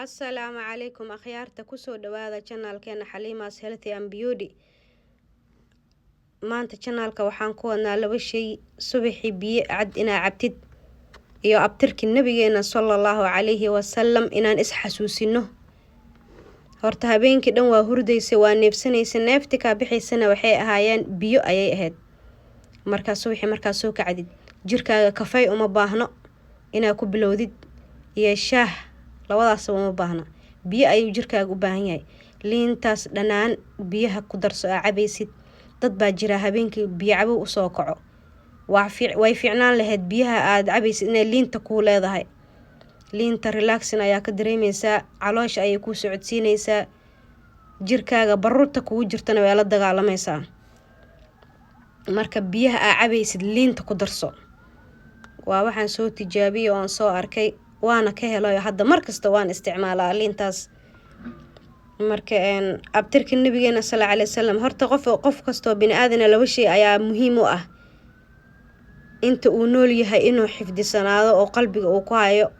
Assalaamu calaykum akhyaarta kusoo dhawaada channelkeena Xaliima's Healthy and Beauty. Maanta channelka waxaan ku wadnaa laba shay subaxii biyo cad inaa cabtid iyo abtirki nabigeena sallallahu calayhi wasallam inaan is xasuusino. Horta habeenkii dhan waa hurdaysa waa neefsanaysa neefti ka bixisana waxay ahaayeen biyo ayay ahayd. Markaas subaxii markaas soo kacdid jirkaaga kafay uma baahno inaa ku bilowdid iyo shaah labadaas uma baahna biyo ayuu jirkaaga u baahan yahay. Liintaas dhanaan biyaha ku darso cabaysid dad baa jira habeenkii biyo cabo u soo kaco way fiicnaan lahayd biyaha aad cabaysid inay liinta ku leedahay. Liinta relaxing ayaa ka dareemaysaa caloosha ayay ku socodsiinaysaa jirkaaga baruurta kugu jirtana way la dagaalamaysaa. Marka biyaha aad cabaysid liinta ku darso waa waxaan soo tijaabiyay oo aan soo arkay waana ka helay hadda markasta waan isticmaalaa liintaas. Marka abtirka nabigeena sallallahu alayhi wasallam horta qof kasto bini aadan laba shay ayaa muhiim u ah inta uu nool yahay inuu xifdisanaado oo qalbiga uu ku hayo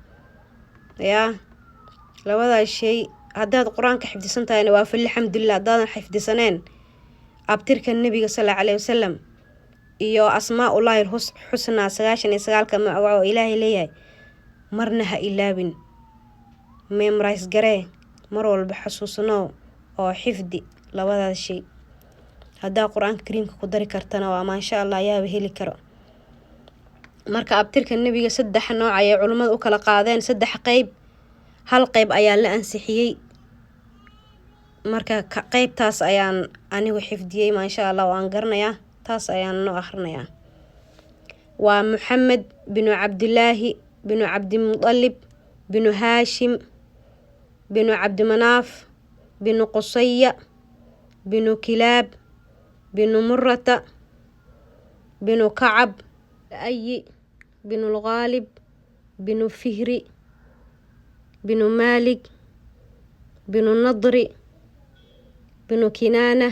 labada shay hadaad quraanka xifdisantahay waa fil alxamdulillah hadaadan xifdisaneen abtirka nabiga sallallahu alayhi wasallam iyo asmaa'ullaahi husna 99 ka magaco ilaahay leeyahay marna ha ilaabin memorize garee mar walba xasuusno oo xifdi labada shay hadaa quraanka kariimka ku dari kartana waa ma sha Allah yaa heli karo. Marka abtirka nabiga 3 nooc ay culimadu u kala qaadeen 3 qayb hal qayb ayaa la ansixiyay marka qaybtaas ayaan anigu xifdiyay ma sha Allah waan garanayaa taas ayaan noo akhrinayaa. Waa Muhammad bin Abdullah bin Abd Muttalib bin Hashim bin Abd Manaf bin Qusayya bin Kilab bin Murrata bin Ka'ab أي بن الغالب بن فهري بن مالك بن النضر بن كنانة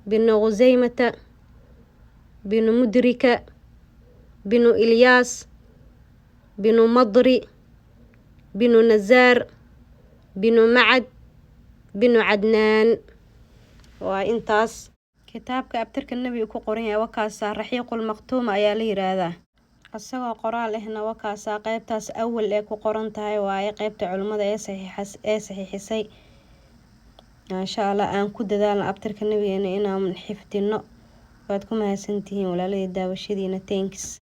بن غزيمة بن مدركة بن إلياس بن مضري بن نزار بن معد بن عدنان. وإنتاس kitaabka abtirka nabiga ku qoran yahay wakaasa raxiiqul maqtuum ayaa la yiraahdaa asagoo qoraal ahna wakaasa qaybtaas awal ee ku qoran tahay waaye qaybta culimada ee saxiixisay insha Allah aan ku dadaalno abtirka nabigeena inaan xifdino waad ku mahadsantihiin walaalay daawashadiina thanks.